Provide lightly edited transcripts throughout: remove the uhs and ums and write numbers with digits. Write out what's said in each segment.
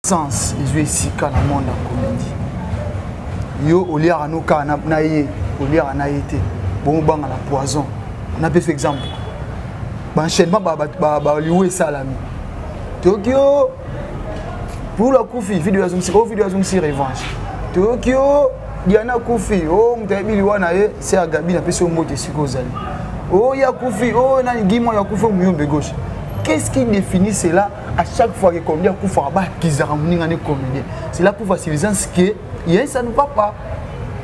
sens ils ici quand le monde en comédie yo au lieu à nous quand na yé au lieu à na été bon bang à la poison on a fait exemple enchaînement ba lioué salami Tokyo pour la Koufi vidéo azumsi revanche Tokyo Diana Koufi oh mtabi wana ye c'est à Gabi na pesi omote sikozali oh ya Koufi oh na ngimo ya Koufi muyombe gauche. Qu'est-ce qui définit cela à chaque fois que comédien Koufa ba kizarangninga ne comédien? C'est là pour faciliter ce que ça ne va pas.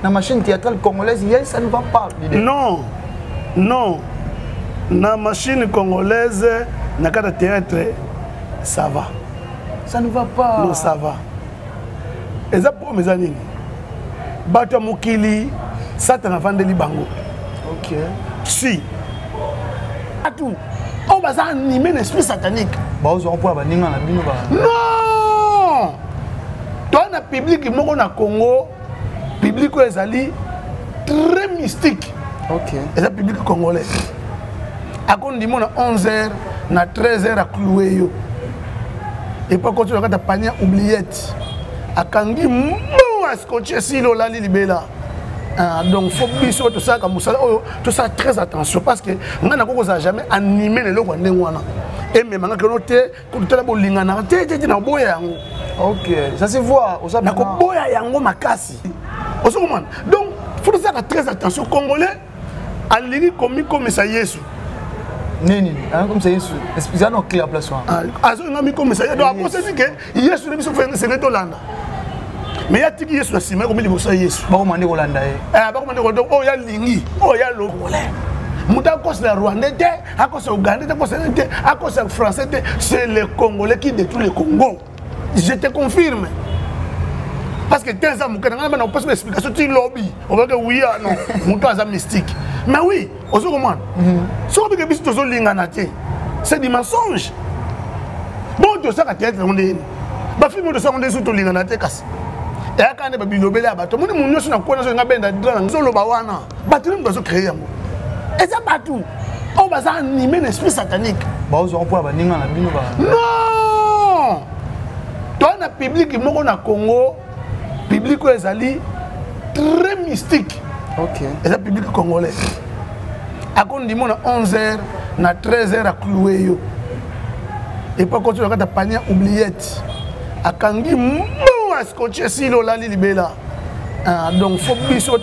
Dans la machine théâtrale congolaise, ça ne va pas. Non. Non. Dans la machine congolaise, dans le théâtre, ça va. Ça ne va pas. Non, ça va. Et ça pour mes amis. Bato Mukili, ça t'en a vendu les bango. Ok. Si. À tout. On va animer l'esprit satanique. Non! Toi, le public qui est au Congo, le public est très mystique. Ok. Et le public congolais. À cause du monde à 11h, à 13h à clouer. Et pas continuer à panier oubliette. À Kangi, à scotcher si l'on libéla. Donc, il faut que tout ça, tout ça très attention parce que nous n'avons jamais animé les gens. Et même quand on était, quand on était, ok, ça se voit. Donc, il faut faire très attention. Congolais, à l'île comme ça, Yesu. Nini, comme ça, Yesu. Expliquez nous clair place. Comme ça, donc après c'est que Yesu ne peut pas se Hollande. Mais il y a des gens qui sont comme il y a Yesu. Bah on m'a dit Hollande. Oh il y a Lingi, oh il y a le Congolais. Mouta cause le Rwandais, à cause le Ougandais, à cause le Français, c'est les Congolais qui détruisent le Congo. Je te confirme. Parce que 15 ans, on n'a pas d'explication. Tu lobby. On va dire oui, non. Mouta est mystique. Mais oui, on se comprend. Si on veut que tu sois linganate, c'est des mensonges. Bon, tu sais que tu es on est. Bah, film de ça, on est sous ton linganate. Et quand on est bilobé là-bas, tout le monde est sur un coin, on a bien d'adresse, on a bawana. Bah, tout le monde doit se créer. Et ça, pas tout. On va animer l'esprit satanique. Bah, on peut aller dans la bino. Non! Toi, le public qui est au Congo, le public est très mystique. Ok. Et le public congolais. À cause du monde à 11h, à 13h à clouer. Et pas continuer à panier oubliette. À Kangi, à scotcher si l'on a libéla. Donc, il faut que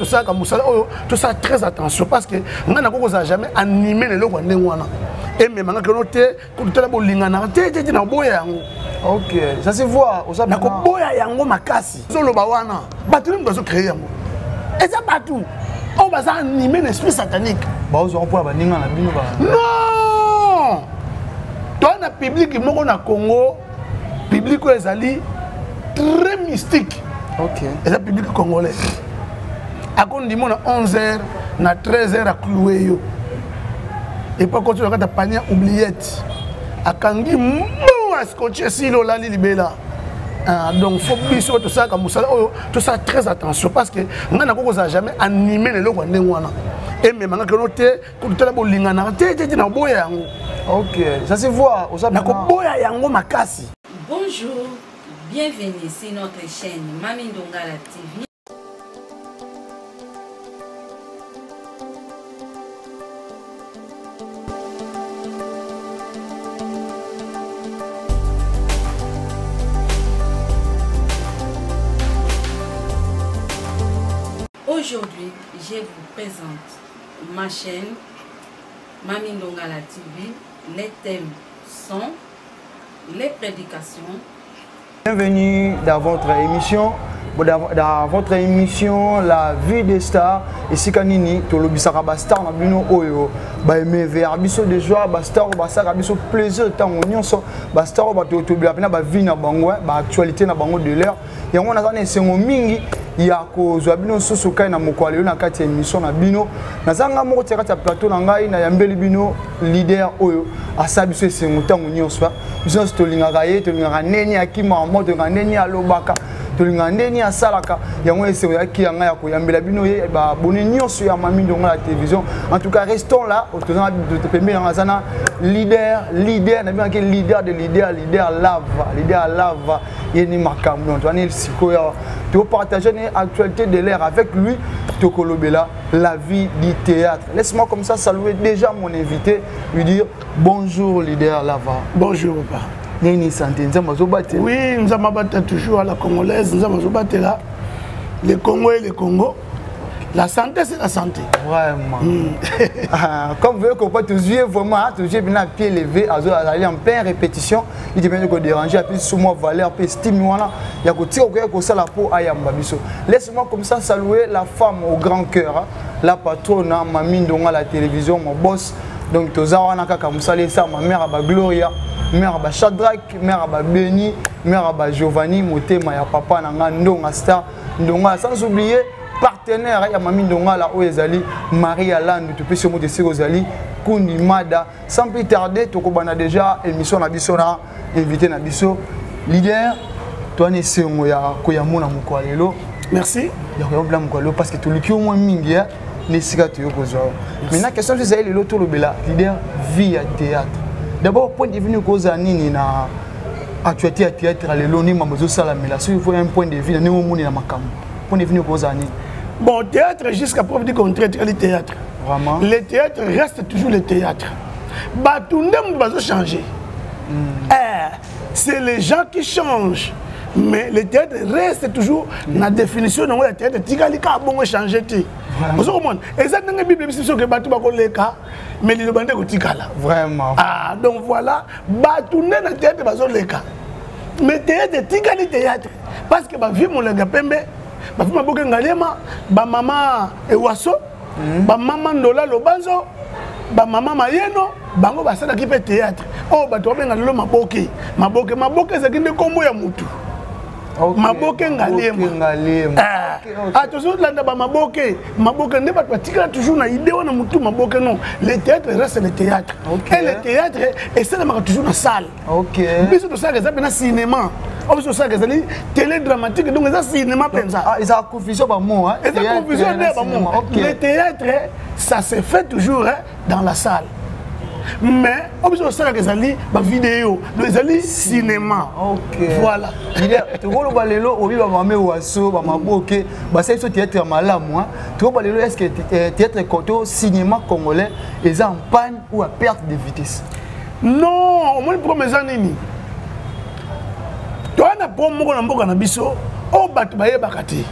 tout ça très attention parce que nous n'avons jamais animé les gens. Et même quand on était, quand on était, ok, ça se voit. On et ça pas tout. On va animer l'esprit satanique. Bah on peut aller dans la bino. Non! Toi, le public qui est au Congo, le public est très mystique. Ok. Et le public congolais. À cause du monde à 11h, à 13h à clouer. Et pas continuer à panier oubliette. À Kangi, à scotcher si l'on a libéla. Donc, il faut que tout ça très attention parce que nous n'avons jamais animé les gens. Et même quand on était, quand on était, ok, ça se voit. Bonjour, bienvenue sur notre chaîne Mami Ndongala TV. Aujourd'hui, je vous présente ma chaîne Mami Ndongala TV. Les thèmes sont les prédications. Bienvenue dans votre émission. Dans votre émission, la vie des stars. Et si kanini, to lobisaka ba star na bino oyo, ba aimer abiso de joie, ba star ba saka abiso plaisir tant nyonso, ba star ba to bila pena ba vie na bango, ba actualité na bango de l'heure. Yango na kana sengo mingi ya ko zwa bino soso kai na mokwale na kati émission na bino. Na zanga moko tia kati plateau na ngai na yambeli bino leader oyo asabiso sengo tant nyonso. Biso to lingaka ye, to lingaka neni akima moto neni alobaka. tolingandeni asalaka yango ese ya ki yanga ya koyambela bino ye ba boni nyonso ya Mami Ndongo la télévision. En tout cas, restons là autour de pembe dans zana leader na bien que leader lave yeni makambo to ani siko ya to partager une actualité de l'air avec lui to kolobela la vie du théâtre. Laisse-moi comme ça saluer déjà mon invité, lui dire bonjour leader Lava. Bonjour papa. Nini santé nzamba zo batté. Oui, nzamba batté toujours à la congolaise, nzamba zo batté là. Le Congo et le Congo. La santé, c'est la santé. Vraiment. Comme vous voyez qu'on peut toujours vraiment, toujours bien à pied levé, aller en pleine répétition. Il dit bien que déranger, puis sous moi valeur, puis stimuler. Il y a que tirer au ça la peau à Yambabiso. Laisse-moi comme ça saluer la femme au grand cœur, la patronne, Mami Ndongo à la télévision, mon boss. Donc Tozawana Kakamoussale, ça, ma mère à Gloria, mère à Shadrach, mère à Beni, mère à Giovanni, Motema, ya papa Ndonga Star, Ndonga, sans oublier. Partenaire ya Mami Ndongo la Oezali Marie Alan tu peux se montrer Ozali Kundi Mada sans plus tarder to kobana déjà émission na biso na invité na biso leader toi ne sengo ya koyamona mukwalelo merci ya koyamona mukwalelo parce que tu luki au moins mingi ya ne sika tu yokozo mais na question c'est ça le to lobela leader vie à théâtre d'abord point de vue koza nini na actualité à théâtre le loni mamozo sala mais là il faut un point de vue na moni na makambo point de vue koza nini. Bon, théâtre, jusqu'à preuve du contraire, le théâtre. Vraiment. Le théâtre reste toujours le théâtre. Tout le monde va changer. C'est les gens qui changent. Mais le théâtre reste toujours la définition de le théâtre. Tu as bon changer. Vraiment. Ah, donc voilà. Tout le monde théâtre va le cas. Mais théâtre, tu as le théâtre. Parce que ma vie, mon pembe. Ba fuma boke ngalema ba mama ewaso ba mama ndola lobanzo ba mama mayeno bango basala ki pe théâtre oh ba to benga lelo maboke ezakinde kombo ya mutu maboke ngalema toujours landa ba maboke nde ba tika toujours na idée wana mutu maboke non le théâtre reste le théâtre et le théâtre et ça marque toujours na salle biso to ça ça na cinéma. On ça que télé dramatique donc ça cinéma pensa. Ah, ils ont confusion par mot hein. Ils ont confusion par mot. Le théâtre ça se fait toujours dans la salle. Mais on ça que ça lit ba vidéo, les cinéma. OK. Voilà. Tu vois le balelo obi ba mamé waso ba maboke, ba c'est théâtre malamu hein. Tu vois balelo est-ce que théâtre koto cinéma congolais est en panne ou à perte de vitesse? Non, au moins promesa nini. Tu as un bon mot dans le biso, oh batbaye bakati.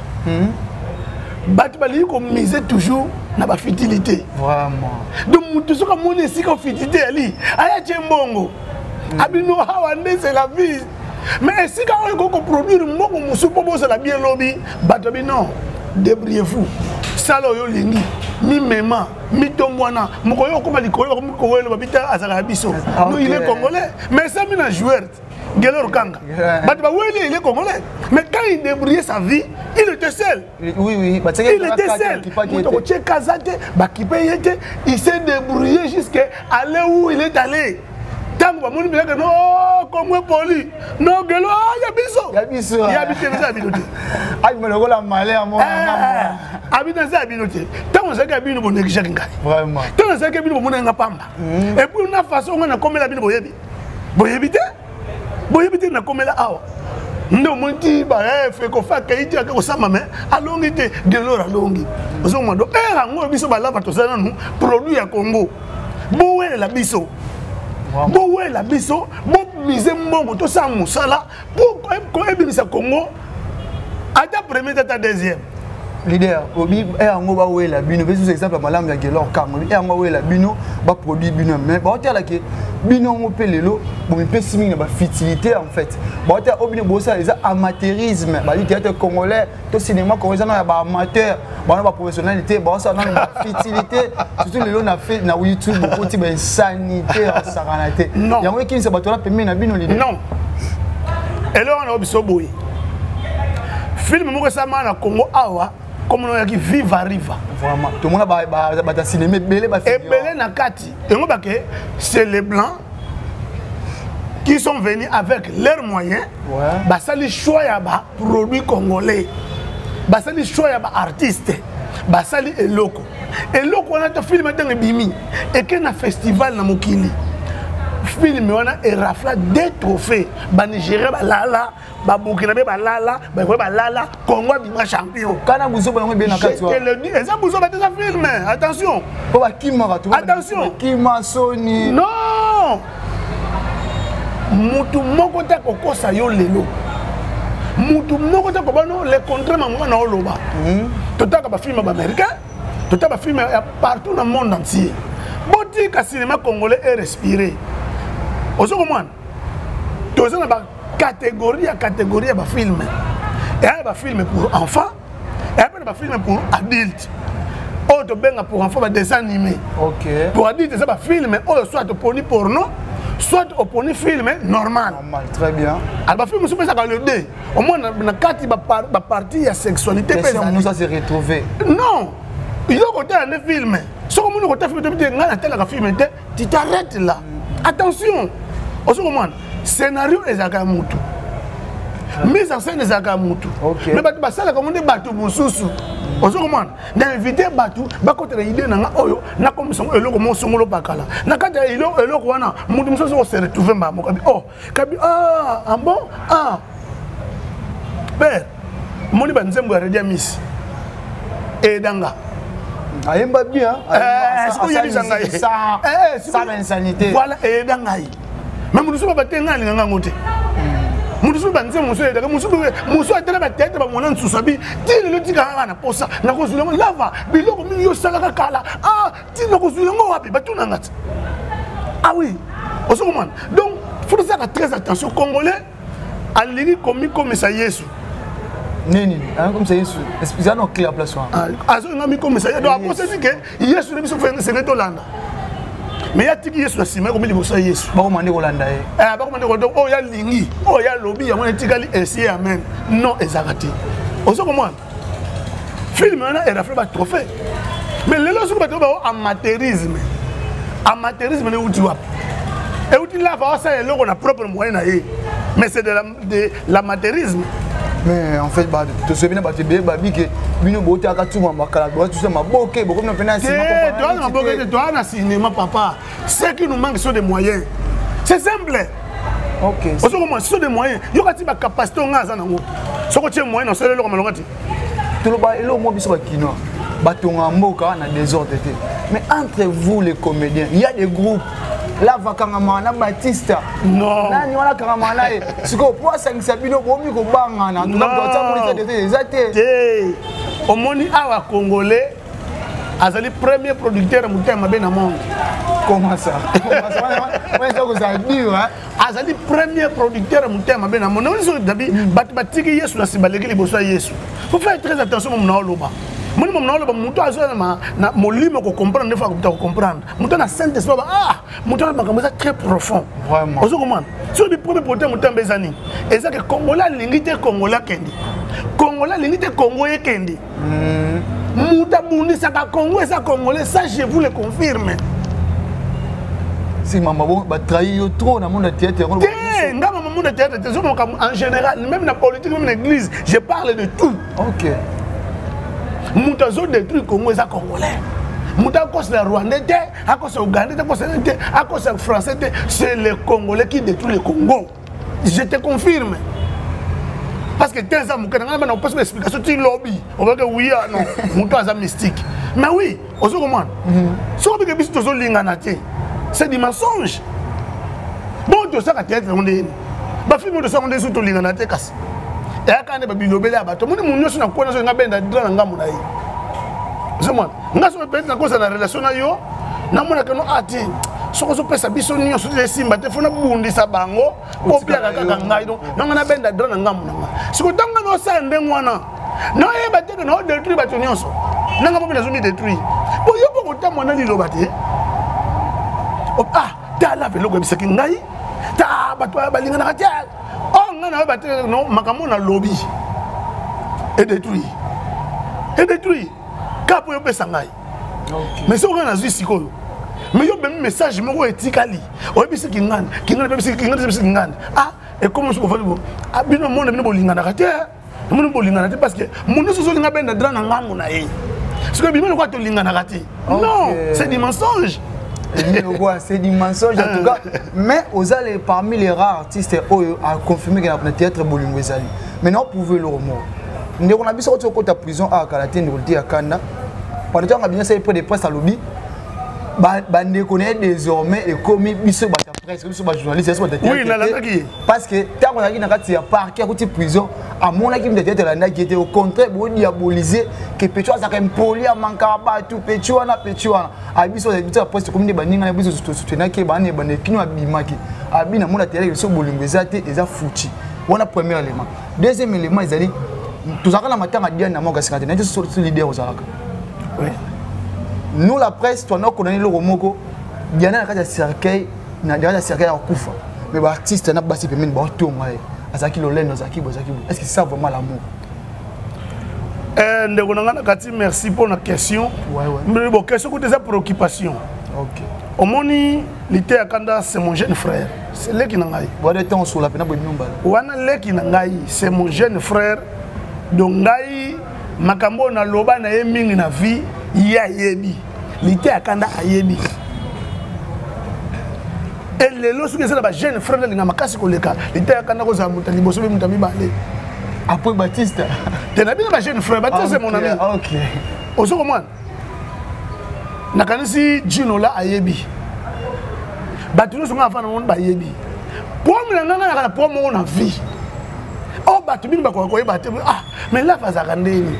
Batbali comme miser toujours na ba fertilité. Vraiment. Donc tout ce que mon ici comme fertilité ali, aya tchembongo. Abino hawande c'est la vie. Mais si quand on produire mbongo musu pobo c'est la bien lobby, batbabi non, débrouillez-vous. Salo yo lingi, mi mema, mi tomwana, mokoyo ko balikolo ko ko le babita azala biso. Nous il est congolais, mais ça mina joueur. Gelor Kanga. Il est congolais. Mais quand il débrouillait sa vie, il était seul. Oui. Il était seul. Il s'est débrouillé jusqu'à aller où il est allé. Tant que mon bien que non, comme poli. Non, Gelo, il y a biso. Il y a biso. Il y a biso. Ah, il me le la malheur moi. Habite ça habité. Tant on sait qu'il y a biso pour négliger Kinga. Vraiment. Tant on sait qu'il y a biso pour négliger Pamba. Et puis une façon on a comme la biso boyebi. Boyebité. Boyebité na comme la awa. Ndo monti ba fait ko fa kaiti ko sama mais alongi te Gelo alongi. Ozo mo do ngo biso ba lava to sana nous produit ya Congo. Bowe la biso. Bon ouais la biso, bon mise mbongo to sa musala pour ko ebimisa Congo. Ata premier tata deuxième. Leader, obi ngo ba we la bino, beso exemple malam ya Gelo Kanga. Ngo we la bino ba produit bino mais ba hôtel ke bino ngo pelelo, bon me pesi mingi na ba fertilité en fait. Ba hôtel obino bosa les amateurisme, ba théâtre congolais, to cinéma congolais na ba amateur, ba na professionnalité, ba ça na ba fertilité, surtout les na fait na YouTube beaucoup ti ba sanité en saranité. Yango ki se bato na pembe na bino leader. Non. Et là on a biso boy. Film moko sama na Congo awa comme on a qui vive arriva. Vraiment. Tout le monde a cinéma belé ba et belé na kati. Et on ba que c'est les blancs qui sont venus avec leurs moyens, basali choix ya ba produits congolais, basali choix ya ba artistes, basali eloko. Eloko on a te film dans bimi et que na festival na mokili. Film on a rafla des trophées, ba Nigeria ba lala, ba Burkina ba lala, ba lala, Congo bima champion. Kana buzo ba bien na katwa. Je te le dis, et ça buzo ba déjà film, attention. Ko ba kimara tu. Attention. Kima Sony. Non. Mutu moko ta kokosa yo lelo. Mutu moko ta kobano les contrats maman na oloba. Tota ka ba film ba américain, tota ba film partout dans le monde entier. Boti ka cinéma congolais est respiré. Ozo comment? Toza na ba catégorie ya ba film. Et ya ba film pour enfants, et ya ba film pour adultes. Autre benga pour enfants ba dessin animé. OK. Pour adultes ça ba film soit poni porno, soit poni film normal. Normal, très bien. Alors ba film c'est ça le D. Au moins na kati ba partie ya sexualité personne nous a se retrouver. Non. Il y a côté un film. Si on côté film de film, tu t'arrêtes là. Attention. On se demande scénario est à Kamutu. Mise en scène est à Kamutu. Mais bah ça là comme on dit Batu Boussousou. On se demande d'inviter Batu, ba côté l'idée na oyo na comme son eloko mo songolo bakala. Na kata eloko wana mutu musoso se retrouver ma mo kabi oh kabi ah bon ah. Père, moni ba nzembo ya redia miss. Et danga. Ayemba bien. Est-ce qu'il y a des gens ça l'insanité. Voilà, et dangai. Mais nous sommes pas tenga ni nganga ngote. Nous sommes pas nzembo muso edaka muso atela ba tete ba mona nsusabi. Tini lo tika na posa na ko zulongo lava biloko mingi yo salaka kala. Ah, tini ko zulongo wapi batuna ngati. Ah oui. Oso comment? Donc, faut faire très attention congolais à l'iri comme ça Yesu. Nini, comme ça Yesu. Expliquez nous clair place soin. Ah, ça ngami comme ça. Donc après c'est dit que Yesu ne biso faire c'est Tolanda. Mais ya tiki Yesu asima comme liboso Yesu. Ba ko mande Holanda eh. Ba ko mande ko donc oh ya lingi, oh ya lobi ya mona tikali esi amen. Non ezakati. Oso comment? Film na era fait ba trophée. Mais les lois sont pas amateurisme. Amateurisme ne uti wapi. Et uti là va ça eloko na propre moyen na ye. Mais c'est de l'amateurisme. Mais en fait bah tu sais bien bah tu bien babi que bino bote aka tuma makala tu sais ma boke beaucoup na pena cinéma toi na boke toi na cinéma papa ce qui nous manque sont des moyens c'est simple. OK parce que comment sont des moyens yo kati ba capacité ngaza nango soko tie moyen na solo lo malonga ti tout le ba elo mo biso ba kino batonga mboka na désordre té mais entre vous les comédiens il y a des groupes la vakangama na Batista non nani wala kangama na e siko po sangisa bino bomi ko bangana to ta polisi de ezate omoni awa congolais azali premier producteur mutema be na monde. Comment ça ouais ça vous a dit hein azali premier producteur mutema be na monde on so dabi batiki Yesu na sibaleki liboso Yesu. Faut faire très attention mon na oloba. Moni mo mnaolo ba mutu azona na molimo ko comprendre fois ko comprendre mutu na Saint-Esprit ah mutu na makambo ça très profond vraiment ozo comment sur le premier porteur mutu mbezani eza que congolais lingité congolais kendi congolais lingité congolais kendi mutu bundi saka Congo ça congolais ça je vous le confirme si maman bon ba trahir trop dans monde théâtre nga maman monde théâtre en général même la politique même l'église je parle de tout. OK. Moutazo détruit Congo et Congolais. Moutazo le Rwandais, le Ougandais, le Français, c'est les Congolais qui détruisent le Congo. Je te confirme. Parce que tes amis, on n'a pas d'explication, tu lobby. On va dire oui, non, Moutazo mystique. Mais oui, on se comment? Si on veut que tu sois linganate, c'est des mensonges. Bon, tu sais que tu es on est. Bah, film de ça, on est sous ton linganate. Et quand on a bilobé là, tout le monde nous sommes quoi dans un benda dans ngamu na yi. C'est moi. Nga so peut-être na cause na relation na yo, na mona que no ati. Soko so pesa biso nyo so les simba te fona bundi sa bango, o pia ka ngai donc na benda dans ngamu na. Siko tanga no sa ndengwana. Na ye ba te no détruire ba nyonso. Na ngamu na zumi détruire. Bo yo po ko tamona li loba te. Ah, ta la velo ko bisaki ngai. Ta ba to ba linga na ka oh, non, makambo na lobby et détruit. Et détruit. Kapo yo pesa ngai. Mais si on a zui sikoyo. mais yo même message moko etikali oyebisi kingana ah et comment je peux faire ah bino monde bino bolingana kate bino bolingana parce que monde so linga benda dra na ngango na ye parce que bino ko to lingana kate non c'est des mensonges. C'est du mensonge en tout cas. Mais aux allez parmi les rares artistes à confirmer qu'il y a un théâtre Bolingo Zali. Maintenant, vous pouvez le remonter. Nous avons vu sortir de la prison à Kalatin de Volti à Kanda. Pendant que nous avons bien fait des presse à lobby. Nous connaissons désormais et commis biso bata presse, biso bata journaliste, oui, parce que tant qu'on a dit dans la parquet à côté prison, à mon avis de théâtre là qui était au contraire pour diaboliser que Pétua ça quand poli à Mankaba tout Pétua à biso de presse comme des baninga na biso soutenir que bané bané kino abimaki abina mon théâtre so Bolingo Zate eza fouti. Voilà premier élément. Deuxième élément ils allaient tout ça quand la matin à Diane na moka sikate na sur leader aux alaka. Oui. Nous la presse, toi nous connaissons le romoko. Diana na cercueil, na déjà cercueil à kufa. Mais les artistes na basi pemene ba tonga. Azaki lolendo zaki bozaki. Est-ce que c'est ça vraiment l'amour? Ndeko nanga kati merci pour la question. Ouais. Mais bon question que des préoccupations. OK. Omoni lité akanda c'est mon jeune frère. C'est lui qui nangai. Voilà temps sur la pena boyimba. Wana le qui nangai, c'est mon jeune frère. Donc ngai makambo na loba na ye mingi na vie ya yebi. Lité akanda ayebi. Et les lois que c'est la jeune frère de makasi koleka. Lité akanda ko za mutali boso be mutami balé. Après Baptiste. Tu as bien ma jeune frère, Baptiste c'est mon ami. OK. Oso comment? Nakanisi Gino la ayebi. Batuno songa afana mon ba yebi. Pour me nana na pour mon na vie. Oh batubini ba ko yeba ah mais là fa zakandeni.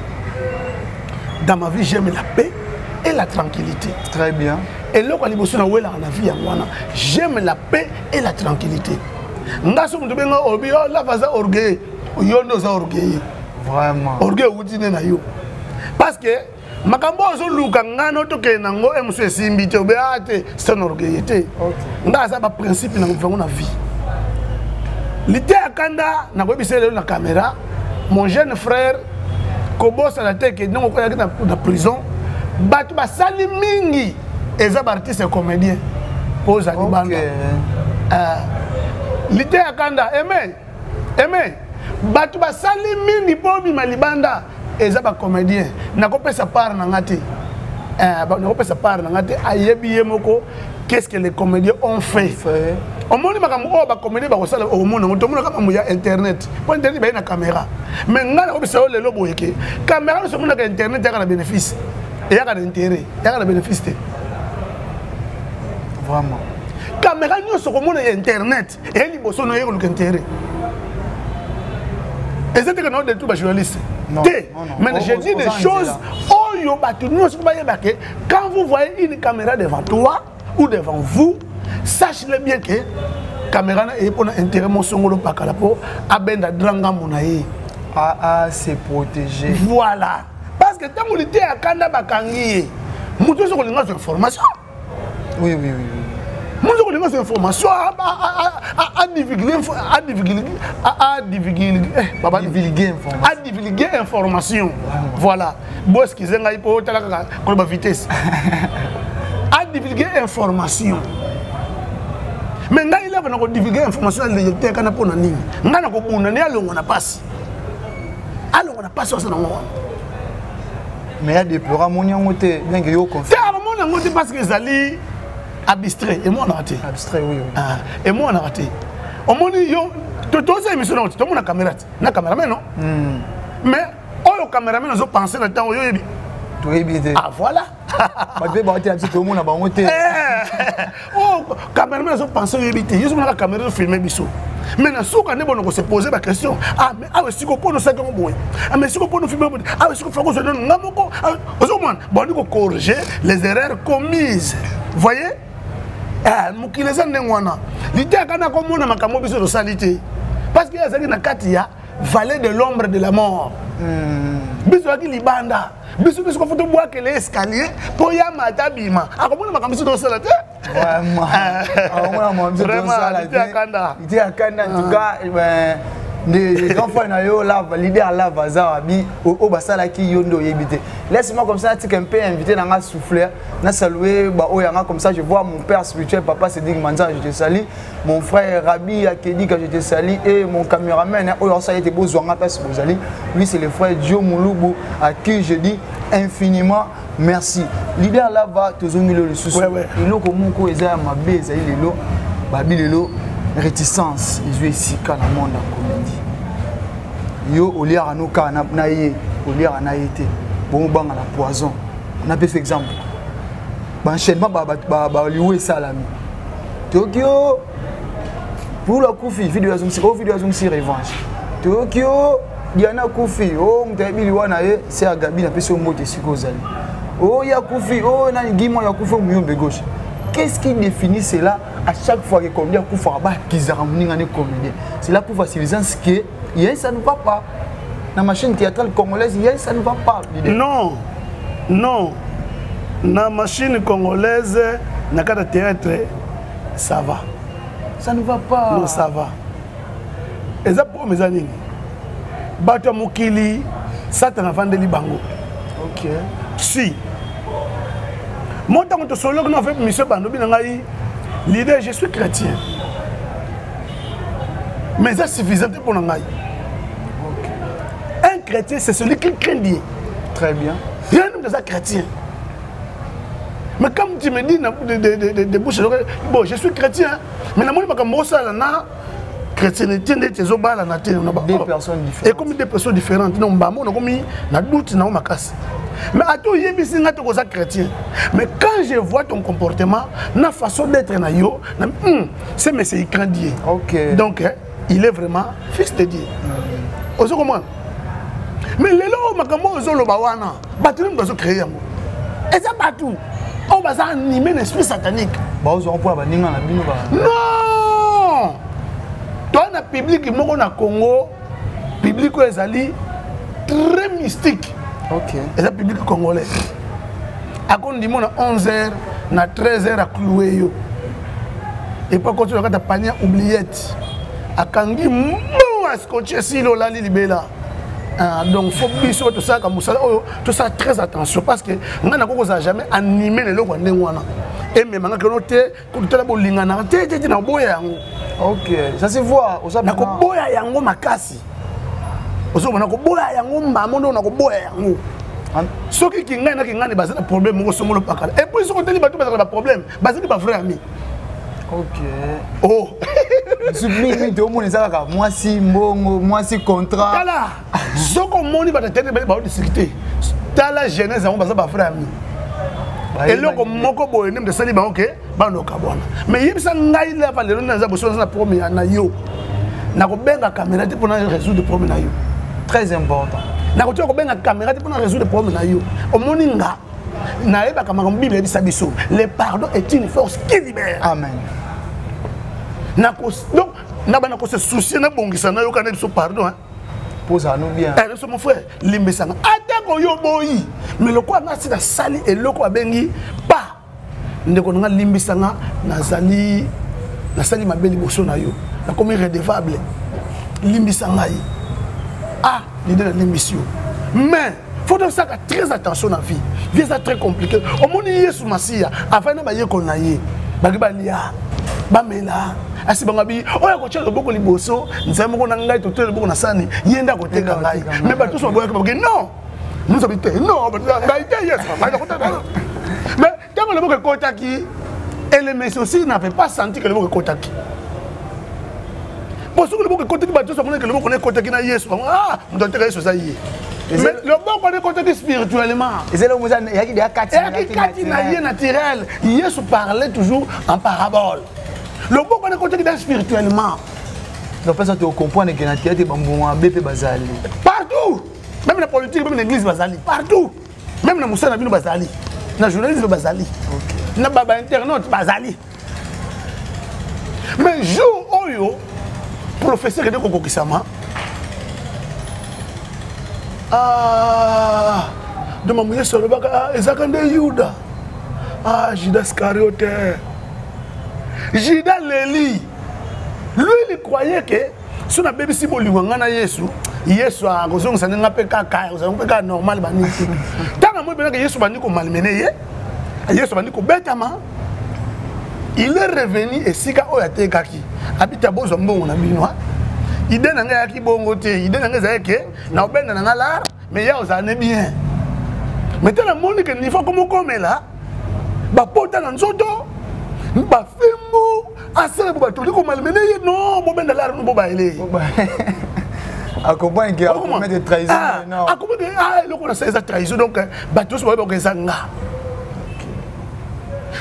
Dans ma vie j'aime la paix et la tranquillité. Très bien. Et là quand liboso na wela na vie yanwana, j'aime la paix et la tranquillité. Ngaso mtu benga obi oh la fa za orgueil. Yondo za orgueil. Vraiment. Orgueil utine na yo. Parce que makambo zo luka ngano to ke nango emso simbi te obeate c'est un orgueil te. OK. Ndaza ba principe na mfango na vie. Lité akanda na ko bisele na caméra, mon jeune frère kobosa la tête que non ko na prison, batu ba sali mingi eza artiste et comédien. Pose à libanda. Lité akanda aimé batu ba sali mingi bobi malibanda eza ba comédien nako pesa part na ngati nako pesa part na ngati ayebi yemoko qu'est-ce que les comédiens ont fait au monde makambo ba comédien ba ko sala au monde to monde kama mu ya internet po internet ba na caméra mais ngana ko bisa lelo boyeke caméra so monde ka internet ya kana bénéfice et ya kana intérêt ya kana bénéfice te vraiment caméra nyoso ko monde ya internet et liboso no yeko intérêt. Et c'est que nous de tout les journalistes. Non. Mais j'ai dit des choses. Oh yo quand vous voyez une caméra devant toi ou devant vous, sachez-le bien que la caméra est pour intérêt mon songolo pakalapo abenda dranga monaye. C'est protégé. Voilà. Parce que tant que tu à kanda bakangi, muto so ko linga information. Oui. Moi je connais ces informations à divulguer information. Voilà. Bon excusez moi il faut tala ko ba vitesse. À divulguer information. Mais ngai il va na ko divulguer information le te kana pona nini. Ngana ko buna ne alongo na passe. Alongo na passe ça na ngo. Mais il y a des pleurs mon yangote bien que yo confie. C'est mon yangote parce que zali abstrait et moi on a raté. Abstrait oui. Et moi on a raté. Au monde yo tout ça émission tout le monde a caméra. Na caméraman non. Mais oh caméraman ils ont pensé le temps yo yebi. Tu es bien. Ah voilà. Ba be ba ti tout le monde a ba ngote. Oh caméraman ils ont pensé yo yebi. Ils ont la caméra filmer biso. Maintenant si on est bon on se poser la question. Ah mais ah si ko pour nous ça comme bon. Ah mais si ko pour nous filmer ah si ko faut que je donne ngamoko. Au moins bon on corriger les erreurs commises. Voyez? Mukileza ndengwana l'idée kana ko mona makambo biso salité parce que yazaki na kati ya vallée de l'ombre de la mort biso aki libanda biso ko foto bois que les escaliers pour ya matabima akomona makambo biso sala te vraiment l'idée akanda en tout cas Les grands frères na yo là l'idée à la bazar bi au basala qui yondo yebité. Laisse-moi comme ça un peu inviter dans un souffler, na saluer ba oyanga comme ça je vois mon père spirituel papa Cédric Manza je te salue, mon frère Rabi Akedi que je te salue et mon caméraman oyo ça était bozwanga passe bozali. Lui c'est le frère Dio Mulubu à qui je dis infiniment merci. L'idée à la va tozongi le sous. Il lo comme ko eza mabe eza lelo babi lelo réticence ils jouent ici quand le monde en comédie yo au lieu à nous quand na yé au lieu à na été bon bang à la poison on a fait exemple enchaînement ba lioué salami Tokyo pour la Koufi vidéo azumsi revanche Tokyo Diana Koufi oh mtabi liwana ye c'est à Gabi na pesi moto sikozali oh ya Koufi oh na ngimo ya Koufi muyombe gauche. Qu'est-ce qui définit cela à chaque fois que comédien Koufa ba kizaramninga ne comédien? C'est là pour faciliter ce que ça ne va pas. Dans la machine théâtrale congolaise, ça ne va pas. Non. Non. Dans la machine congolaise, dans le théâtre, ça va. Ça ne va pas. Non, ça va. Et ça pour mes amis. Bato Mokili, ça t'en a vendu bango. OK. Si. Moi, tant que solo que nous avons fait monsieur Bandobi Nangaï, l'idée, je suis chrétien. Mais c'est suffisant pour Nangaï. Okay. Un chrétien, c'est celui qui craint Dieu. Très bien. Rien de ça chrétien. Mais comme tu me dis, de bouche, bon, je suis chrétien, mais je ne sais pas comment ça chrétienté, deux personnes différentes. Et comme des personnes différentes, non, na doute, na ma casse. Mais à tout chrétien. Mais quand je vois ton comportement, la façon d'être na yo, c'est monsieur craint Dieu. OK. Donc il est vraiment fils de Dieu. Vous comprenez? Mais les lois makambo zolo bawana, batulu mbazo créer yango. Et ça partout. On va animer l'esprit satanique. Ba ozo pour ba ninga na bino ba. Non. Toi na public moko na Congo, public ezali très mystique. OK. Et ça public congolais. A kon di mo na 11h na 13h à clouer yo. Et pas continuer quand ta panier oubliette. A kangi mo a scotcher si lo la libela. Donc faut biso tout ça comme ça tout ça très attention parce que on n'a pas jamais animé les loko ndengwana. Et même nga konote ko tala bolinga na tete na boya yango. OK, ça se voit au na ko boya yango makasi. Ozo na ko boya yango mamondo na ko boya yango. Soki kinga na kinga ni baza na problème ngo somolo pakala. Et puis soko teli bato baza na problème, baza ni ba frère ami. OK. Oh. Submit de mon ezaka moi si mbongo, moi si contrat. Kala. Soko moni ba tete ba discuter. Tala jeunesse on baza ba frère ami. Et là comme moko boye nem de sali ba OK, ba no kabona. Mais yebisa ngai la va lelo na za boso na premier na yo. Na ko benga caméra te pour résoudre problème na yo. Très important. Na ko tiko benga caméra te pour résoudre problème na yo. O moni nga na eba kama Bible ebisa biso. Le pardon est une force qui libère. Amen. Donc, na bana ko se soucier na bongisa na yo kana biso pardon hein. Pose à nous bien. Eh mon frère, limbesanga. Atako yo boyi. Mais le quoi na sida sali et le quoi bengi pa. Ndeko nga limbesanga na sali mabeli boso na yo. Na comme irrédevable. Limbesanga yi. Ah, l'idée de l'émission. Mais faut donc ça très attention dans la vie. Vie ça très compliqué. Au monde Yesu Masia, avant na ba ye ko na ye. Bagi ba lia. Ba mela. Asi bangabi oya ko tshelo boko liboso nzamo ko na ngai to tshelo boko na sani yenda ko teka ngai mais ba tous boya ko non nous habitons non ba ngai te yes ba ko teka mais quand le boko kotaki et les messieurs aussi n'avaient pas senti que le boko kotaki pour ce que le boko kotaki ba tous ko que le boko kotaki na yesu ah on doit teka yesu ça y mais le boko ko kotaki spirituellement et c'est là où il y a qui est naturel yesu parlait toujours en parabole. Le bon on est côté spirituellement. Donc ça tu comprends que na théâtre bambouan BP bazali. Partout. Même la politique, même l'église bazali. Partout. Même la moussa na bino bazali. Na journalisme bazali. OK. Na baba internaute bazali. Mais jour oyo professeur de kokokisama. Ah de mamouye sur le bac ezakande Yuda. Ah Judas Iscariote. Judas Léli, lui il croyait que so na bébé si bolingo ngana Yesu a kozonga sanenga pe kaka ozanga pe ka normal baniki tanga mo benaka Yesu bandi ko malmené ye Yesu bandi ko betama il est revenu et sika oyate kaki habita bozo mbongo na binwa ide nanga yaki bongo te ide nanga zake na obenda nanga la mais ya ozane bien mais tala moni que niveau comme là ba pota na nzoto ba fembo asala ba toli ko malmené ye non bo benda la no ba ele accompagne qui a commis de trahison non accompagne le qu'on a cette trahison donc ba tous ba ko sanga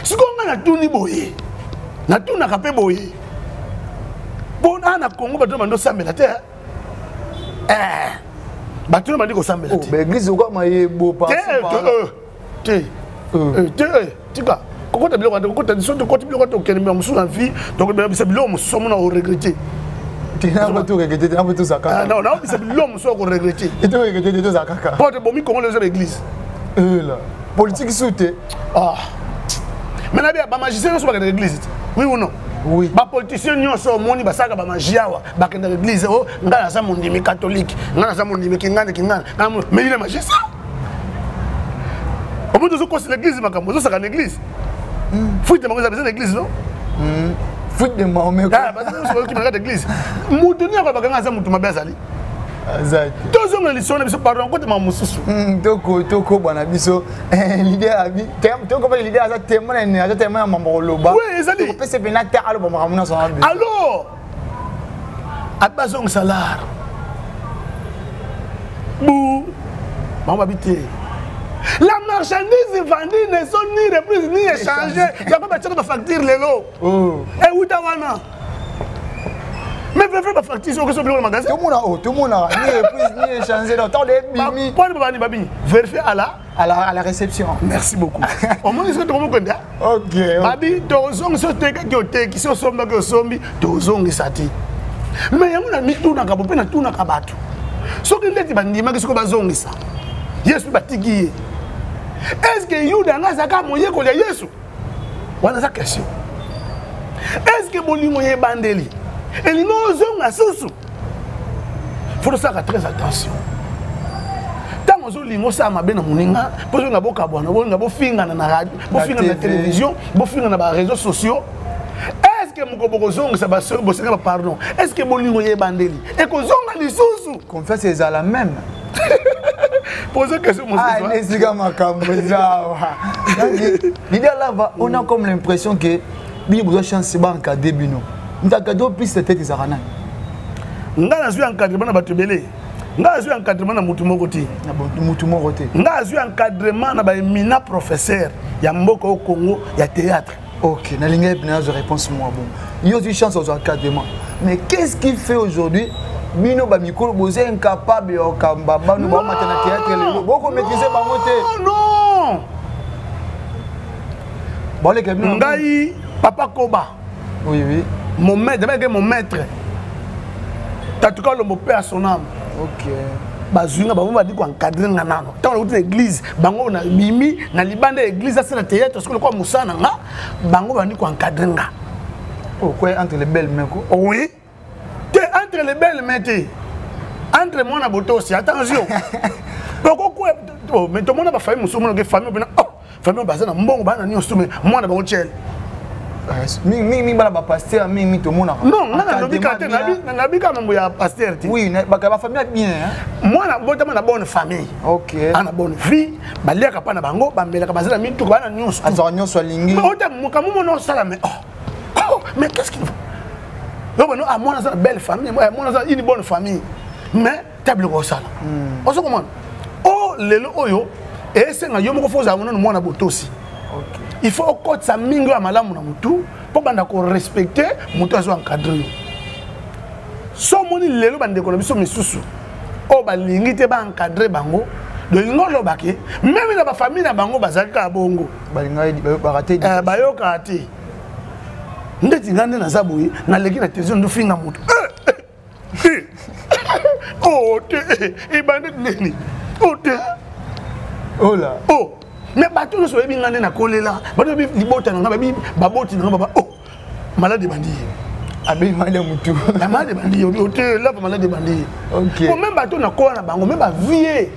si ko nga na tuni boye na tuna ka pe boye bon ana Congo ba to mando sambela te ba tuna mandi ko sambela te ba église ko ma ye bo pa te tika ko ta bilo ko ta so ko ta bilo ko to kenema musu na vie donc ba bisa bilo musu mo na o regretter tu n'as pas tout regretté tu n'as pas tout ça non non bisa bilo musu ko regretter et tu regretter tout ça kaka porte bomi Congo les églises là politique soute mais na bien ba magicien no so ba l'église oui ou non oui ba politicien nyonso moni basaka ba magiawa ba kenda l'église o ngana sa mondimi catholique ngana sa mondimi kingana mais il est magicien au moins de ce que l'église makambo zo saka l'église fuite de makambo l'église non fuite de Mahomet parce que qui regarde l'église mutuni ko ba ngana sa mutu mabe azali azati tozo na lisona biso pardon ko te mamususu toko bana biso l'idée abi toko ba l'idée aza témoin ni aza témoin mambo loba oui ezali ko pese bena ta alo ba makamuna so abi alors abazong salaire bou mama bité la marchandise vendue ne sont ni reprise ni échangée il y a pas de facture lelo et où ta wana mais vrai pas facture sur le magasin tout le monde ni reprise ni échangé dans temps de bimi pas de babi vérifier à la réception merci beaucoup au moins est-ce que tu comprends OK babi tozong so teka ki oteki so somba ki osombi tozong sati mais yango na mitu na kabope na tuna kabatu soki ndeti bandima ki soko bazongisa Yesu batiki est-ce que Yuda ngazaka moye ko ya Yesu wana za question est-ce que bolingo ye bandeli elingo zonga susu faut faire très attention tango zo lingo sa mabe na muninga pozo na boka bwana bo ngabo finga na radio bo finga na télévision bo finga na ba réseaux sociaux est-ce que mukoboko zonga sa ba so bo senga pardon est-ce que bolingo ye bandeli e ko zonga lisusu confesse c'est la même posez question mon ah nesiga makambo zawa l'idée là va on a comme l'impression que bino besoin chance ba en cadre bino ndakado plus de tête zarana ngana zwi encadrement na batubele ngana zwi encadrement na mutu moko te na mutu moko te ngana zwi encadrement na ba éminent professeur ya mboko au Congo ya théâtre. OK na linga bien de réponse moi bon il y a une chance aux encadrement mais qu'est-ce qui fait aujourd'hui bino ba mikolo boze incapable au kamba ba nous ba matana théâtre le boko maîtriser ba moté non bon les cabinets ngai papa Koba oui mon maître tatuka le mon père son âme OK bazunga ba mba di ko encadrer nga nano tant on l'église bango na mimi na libanda église ça na théâtre ce que quoi musana nga bango ba ni ko encadrer nga quoi entre les belles mains quoi oui te entre les belles mains entre moi na boto aussi attention pourquoi mais tout le monde ba famille musumo na famille bina famille bazana mbongo bana ni osume moi na bango chel mi bala ba pasteur mi to mona non na lobi ka te na bi ka mambo ya pasteur ti oui ba famille bien moi na botama na bonne famille OK ana bonne vie ba leka pa na bango ba mbela ka bazana mi to bana nyonso azara nyonso lingi ota mukamu mono sala mais qu'est-ce qu'il faut non à moi na belle famille moi na une bonne famille mais table ko sala on se comprend oh lelo oyo et c'est nga yo moko foza mono mo na botosi OK il faut que ça mingo à malamu na mutu pour banda ko respecter mutu azo encadrer so moni lelo bande ko na biso misusu o ba lingi te ba encadrer bango de ngolo baké même na ba famille na bango bazaka bongo ba linga ba raté ba yo kati ndeti ngande na zabuyi na leki na télévision ndo finga mutu oh te e bande neni oh te oh là oh mais bato no so ebi ngane na kolela bato bi libota na babi baboti na baba oh malade bandi Abi malade mutu. La malade bandi hôtel là pas malade bandi. OK. Pour même bateau na ko na bango même ba vie.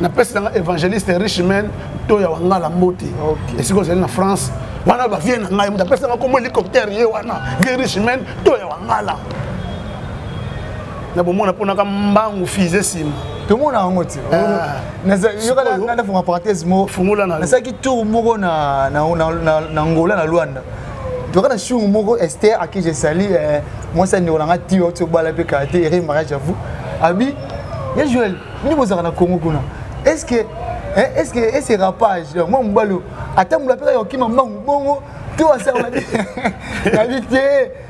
Na pesa nga évangéliste Richman to ya wangala mbote. OK. Et c'est quoi c'est en France. Wana ba vie na ngai mu pesa nga comme hélicoptère ye wana. Vie Richman to ya wangala. Na bomona pona ka mbangu fize sim. Tout le monde a un mot. Na fonga parenthèse mo fungula na. Na saki tour moko na Angola na Luanda. Tu vois, je suis un Esther à qui j'ai sali. Moi, c'est un tio qui est karaté et mariage à vous. Abi, il y a Joël. Est-ce que rapage, moi, je suis attends, je l'appelle qui m'a bon. Tout ça, on a dit.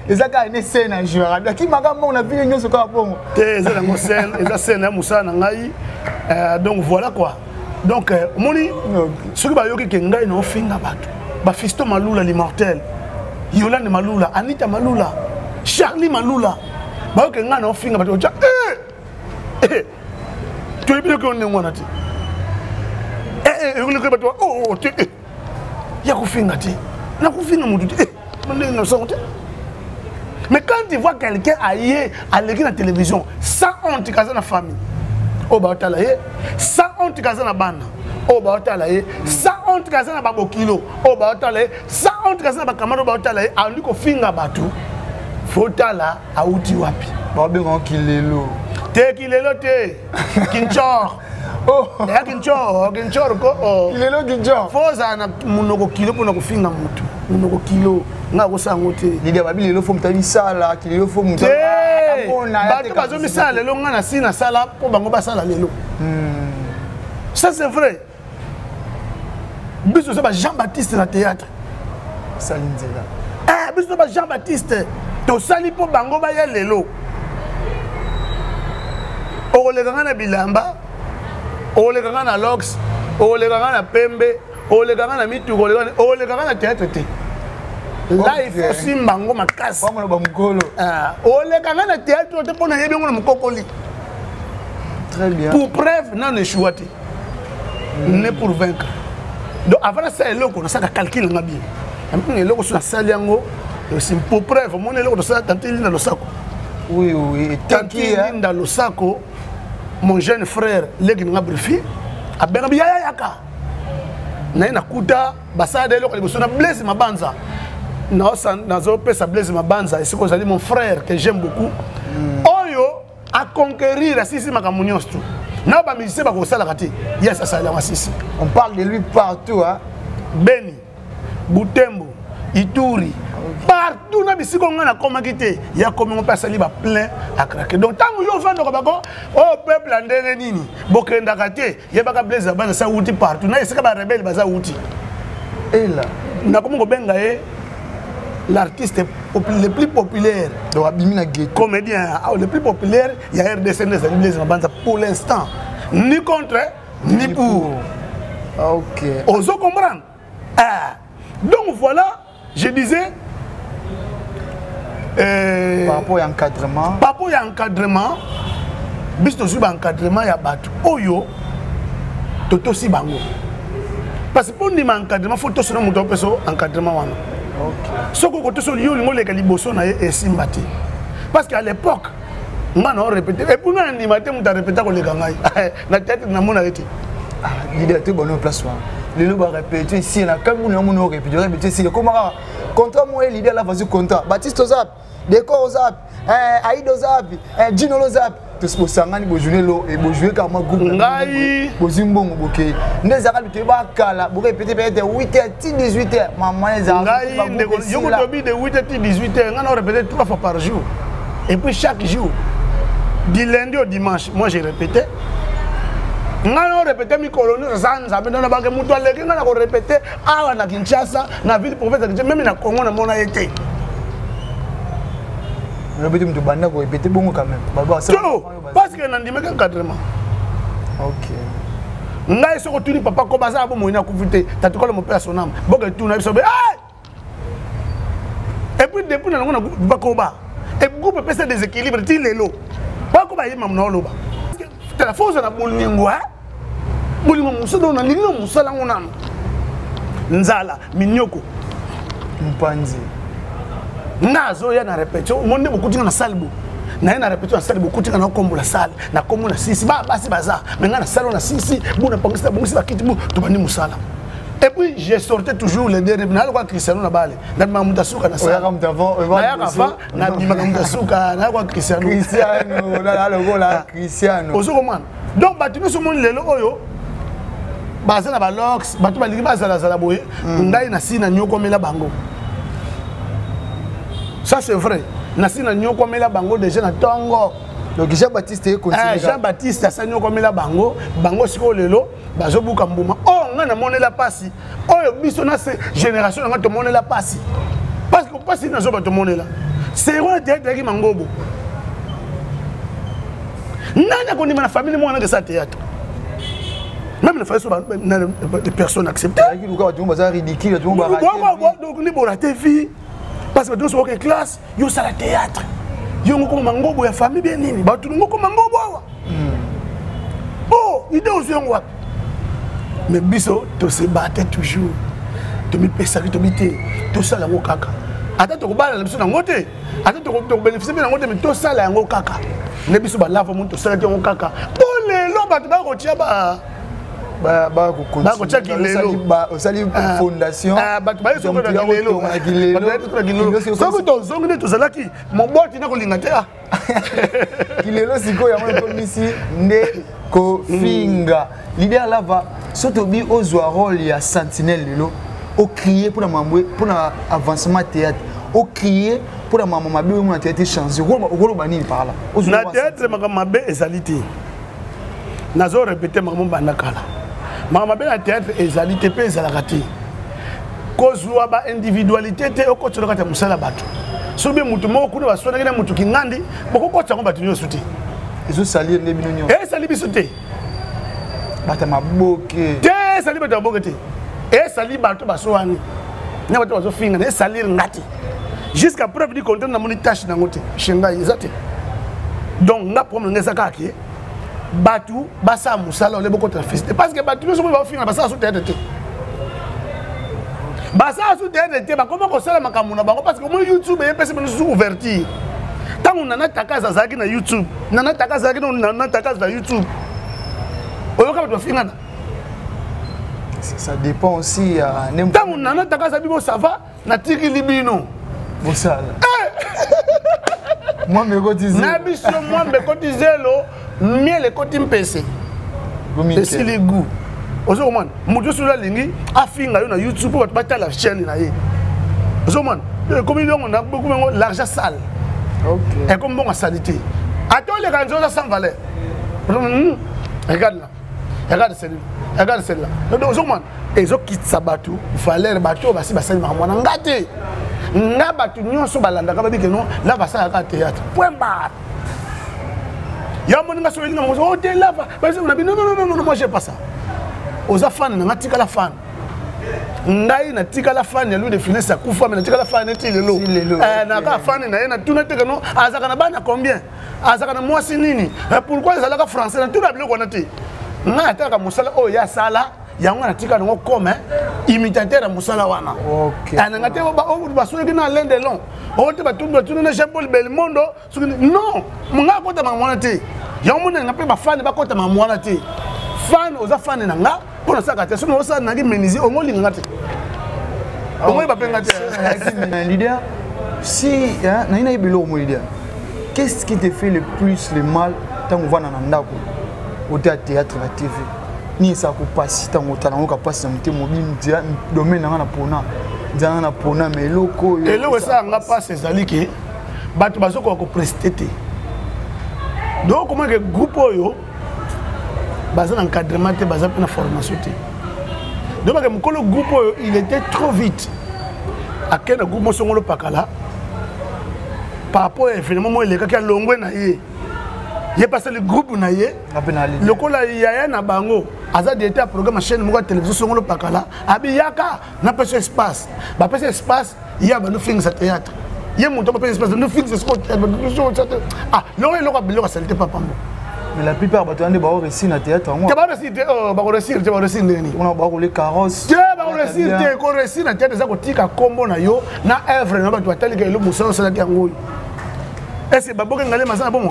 Et ça, c'est une scène à jouer. Qui m'a dit, on a vu une chose comme bon. C'est une scène, c'est scène, Moussa Nangaï. Donc voilà quoi. Donc, Moni, ce qui va y avoir, c'est que nous finga battu. Ba Fisto Malula l'immortel. Yolande Malula, Anita Malula, Charlie Malula. Bah ok, nga na ofinga bato cha. Tu es bien qu'on est moi nati. Le bato oh tu ya kufinga ti. Na kufinga mutu ti. Mande na sonte. Mais quand tu vois quelqu'un ailleurs à l'écran de télévision, sans honte kaza na famille. Oh ba otala ye, sans honte kaza na bana. Oh ba otala ye, sans honte kaza na babokilo. Oh ba otala ye, sans honte kaza na bakamaro ba otala ye, andi ko finga batu. Fotala auti wapi. Ba bengo kilelo. Te kilelo te. Kinchor. Oh, ya kinchor ko. Kilelo kinchor. Foza na munoko kilo pona ko finga mutu. Munoko kilo nga ko sango te. Lidia babi lelo fo mutani sala, kilelo fo mutu. Bato bazo misala lelo nga na sina sala po bango ba sala lelo. Ça c'est vrai. Biso c'est Jean-Baptiste na théâtre. Salinzela. Biso c'est Jean-Baptiste. To sali po bango ba ya lelo. O le ganga na bilamba. O le ganga na lox. O le ganga na pembe. O le ganga na mitu. O le ganga na théâtre te. Là il faut simbango makasi. Kwa mwana ba mukolo. O le ganga na théâtre te pona yebi ngona mukokoli. Très bien. Pour preuve non échoué. Né pour vaincre. Donc avant ça est là qu'on a ça calcul nga bien. Maintenant est là qu'on a ça liango c'est pour preuve mon est là qu'on a ça tanté dans le sac. Oui, tanté dans le sac mon jeune frère legi nga brifi a benga biya yaka. Na kuta basade là qu'on a blessé ma banza. Na zo pesa blessé ma banza et c'est que j'allais mon frère que j'aime beaucoup. Oyo à conquérir à sisi makamunyostu. Non, pas musicien, pas comme ça la raté. Yes, ça la ici. On parle de lui partout, hein. Beni, Butembo, Ituri, partout na bisi ko ngana koma kité. Il y a comme on passe liba plein à craquer. Donc tant que yo vend ko bako, oh peuple ndenge nini. Bokenda katé, il y a ba blaze ba ça outi partout. Na esika ba rebelle ba ça outi. Et là, na comme ko benga l'artiste le plus populaire donc Abimina Ghetto comédien le plus populaire il y a RDC Blaise Mabanda pour l'instant ni contre ni pour. OK. Oso comprendre. Donc voilà, je disais par rapport à encadrement. Par rapport à encadrement, bisto sur encadrement ya batu. Oyo toto si bango. Parce que pour ni encadrement faut to sur mon peso encadrement wana. OK. Ce que tu as dit, les calibosso na et simbati. Parce qu'à l'époque, on a répété. Et pour nous, animateur, on a répété que les gangaï. La tête n'a pas été. L'idée est bonne place. Les loups répéter ici, là, comme on a répété ici. Comment contrat, moi, l'idée là, vas-y, contrat. Baptiste Ozap, Décor Ozap, Aïd Ozap, Gino Ozap. Tous pour sangani bo jouer lo et bo jouer comme groupe ngai bo zimbongo boké ndeza ka bitu ba kala bo répéter peut-être 8h 18h maman les ngai yo ko tobi de 8h 18h ngana répéter 3 fois par jour et puis chaque jour du lundi au dimanche moi j'ai répété ngana répéter mi colonne zanza be na banque muto aleki ngana ko répéter awa na Kinshasa na ville province même na Congo na mona été. Le but de banda ko répéter bon quand même. Parce que nandime encadrement. OK. Ngai soko tuni papa ko baza bo moina kuvite tatikola mon père son âme. Boka tuna biso be et puis depuis na ngona ba ko ba. Et groupe pesa déséquilibre ti lelo. Ba ko ba yima mna loba. La force na bolingo bolingo musodo na ningo musala ngona. Nzala minyoko mpanzi. nazo ya na répétition monde beaucoup tinga na salle bo na na répétition na salle beaucoup tinga na kombo la salle na kombo na sisi ba basi baza mais na salle na sisi buna pangisa bongisi bakiti bo to bani musala. Et puis j'ai sorti toujours les derniers na kwa Cristiano na bale na mamuta suka na salle na mamuta suka na kwa Cristiano na logola Cristiano ozo komana donc batu no so mon lelo oyo baza na ba lox batu balingi bazala zala boye ngai na sina nyoko mela bango. Ça c'est vrai. Nasina nyoko mela bango déjà na tongo. Donc Jean-Baptiste continue. Jean-Baptiste ça nyoko mela bango, bango siko lelo bazo buka mbuma. Oh nga na monela pasi. Oh biso na génération nga to monela pasi. Parce que pasi na zo ba to monela. C'est vrai théâtre qui mangobo. Nana ko ni na famille mo na que ça théâtre. Même les familles les personnes acceptées. Qui nous tu vas ridicule tu vas rater. Donc ni bon rater vie. Parce que tous les classes, ils sont à la théâtre. Ils ont un mangobo, la famille bien nini. Ils ont un mangobo. Oh, ils ont aussi un wap. Mais biso, tu se battais toujours. Tu me pèses, tu me dis, tu sais la kaka. Attends, tu vas aller dans le côté. Attends, tu bénéficies de la côté, mais tu sais la kaka. Les biso, bah là, tu sais la kaka. Pour les lots, tu vas retirer bah. osali fondation soki tozongi tozalaki moboti na kolinga te kilelo sikoyo yango ekomisi nde kofinga l'idée alava so tobi ozwa rôle ya sentinelle lelo ocrier pour na avancement théâtre ocrier pour na mama mabe mo na théâtre changer okoloba nini par là na théâtre mabe ezali te nazo répéter maman bandakala mama be na théâtre ezali te pe ezalaka te kozwa ba individualité te okotoloka te musala bato sobi mutu moko kuna basonaki na mutu kingandi bokokotsa ngo bato nyonso te ezosalir nde bino nyonso esali biso te bato maboke te esali bato maboke te esali bato basowani na bato bazofinga na esalir ngati jusqu'à preuve du contraire na moni tâche nango te shenga eza te donc nga problème ngeza kaki batu basa musala ole boko trafiste parce que batu so ba finga basa so tete basa so tete ba comment ko sala makamuna bango parce que mo YouTube e pese bino sous ouverture tangu nana takaza zaki na YouTube nana takaza zaki nana takaza na YouTube oyo ka batu finga ça dépend aussi à tangu nana takaza bibo ça va na tiki libino bosala moi me cotiser na biso moi me cotiser lo mieux les côtés mpese c'est les goûts ozo man mujo sula lingi afinga yo na YouTube pour battre la chaîne na ye ozo man comme il on a beaucoup l'argent sale OK et comme bon à salité attends les canons sans valeur regarde celle-là donc ozo man ezo quitte sabatu valeur bato basi basali makamwana ngate nga batu nyonso balanda ka babi que non là va ça à théâtre point barre. Ya moninga so elinga mo o te lava parce que non moi j'ai pas ça oza fan na tika la fan ngai na tika la fan ya lui de finesse sa kufa mais na tika la fan eti lelo na ka fan na ye na tuna te no azaka na bana combien azaka na mwasi nini pourquoi ça la français na tout la biloko na te na ataka musala o ya sala yango na tika ngo comme imitateur ya musala wana OK ana ngate ba so na l'un de long o te ba tunu na Jean-Paul Belmondo non nga kota mamona te yango na ngape ba fan ba kota mamona te fan oza fan na nga pour ça ka te so no sa na ki meniser o ngolinga ngate o ngoyi ba penga te leader si na ina ibelo mo leader qu'est-ce qui te fait le plus le mal tant on va na ndako au théâtre la TV ni ça ko passer tant on tala ko passer na mutemo bimdia domaine na pona nzanga na pona mais loko et le ça nga passe ezali ke bato bazoko ko prester te donc comment que groupe oyo baza encadrement te baza na formation te donc que mukolo groupe oyo il était trop vite à quel groupe songolo pakala par rapport à événement mo le ka longwe na ye il passé le groupe na ye le kola yaya na bango aza directeur à programme chaîne mo télévision songolo pakala abi yaka na pese espace ba pese espace il y a no film sa théâtre il y a mon temps pese espace no film ce sport ah non il aura biloko salité papa mo Mais la plupart bato ande ba réussir na théâtre moi. Tu vas réussir, ba réussir, tu vas réussir ndeni. On a ba les carrosses. Tu vas réussir, tu vas réussir na théâtre ça ko tika kombo na yo na œuvre na bato atali ke lo musala sala ki ngoyi. Est-ce que baboke ngale masana bon?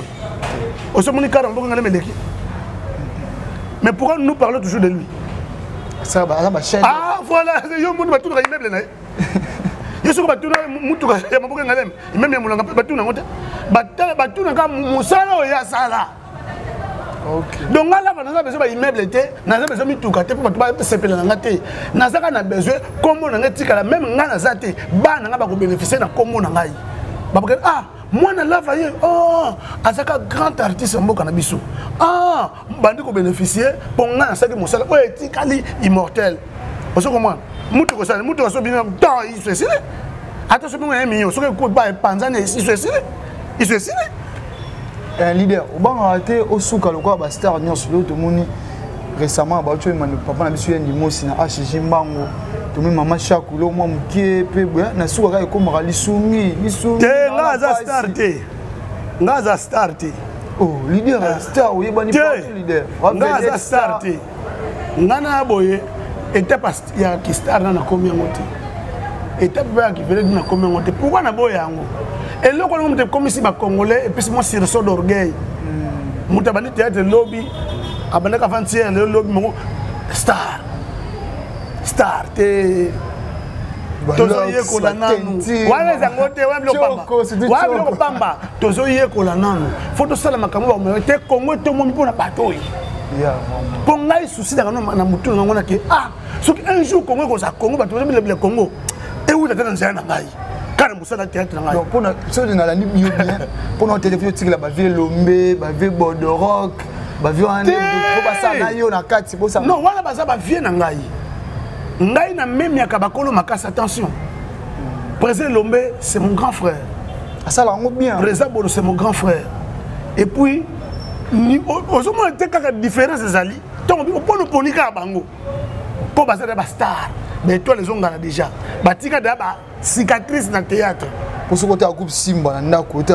Au somoni car baboke ngale meleki. Mais pourquoi nous parlons toujours de lui? Ça ba chaîne. Ah voilà, yo monde bato ka immeuble na. Yo soko bato na mutu ka ya baboke ngale même ya mulanga bato na ngota. Bato na ka musala o ya sala. OK. Donc là on a besoin d'un immeuble était, on a besoin de tout côté pour pas se peler dans ngate. Na ça on a besoin comme on a tika la même ngana zate, ba na ba ko bénéficier na comme on a ngai. Ba ah moi na lava ye oh azaka grand artiste mboka na biso. Ah bandi ko bénéficier pour ngana ça que mon sala o etikali immortel. On se comprend. Mutu ko ça, mutu so bien dans il se sile. Attention moi un million, so que ko ba panzane il se sile. Il se sile. Un leader au banc arrêté au souk à l'oka ba star nyos l'autre moni récemment ba tu manu papa na biso yendi mosi na HG mbango to mi mama chakulo mo mkie pe na suka ka ko mara lisumi te ngaza starte oh leader star oui bani leader ngaza starte ngana boye étape ya ki star na combien moté étape ya ki vele na combien moté pourquoi na boye yango et là, quand on est comme ici, les Congolais, et puis moi, c'est le sort d'orgueil. Moi, j'ai dit théâtre lobby, abandonné avant-hier, le lobby, star. Star, t'es. Tozoye kolananu. Wale zangote, wale blopamba. Wale blopamba. Tozoye kolananu. Faut que ça la makambo, mais t'es Congo, tout le monde pour la bataille. Pour nga souci dans na mutu na ngona ke ah, so un jour Congo ko sa Congo, ba tozo le Congo. Et où t'es dans un ngai. Donc pour ceux de la bien pour notre téléphone la ville Lombe, la ville Bordeaux, la ville en pour passer na yo na 4 c'est pour ça. Non, voilà baza ba vie na ngai. Ngai na même ya kabakolo makasa attention. Président Lombe, c'est mon grand frère. Ça la bien. Président Bordeaux, c'est mon grand frère. Et puis aux hommes était ka différence ezali. Donc pour nous ponika bango. Pour baza ba star. Mais toi les ongala déjà. Batika d'aba cicatrice dans le théâtre. Pour ce côté, groupe Simba, mais pourquoi tu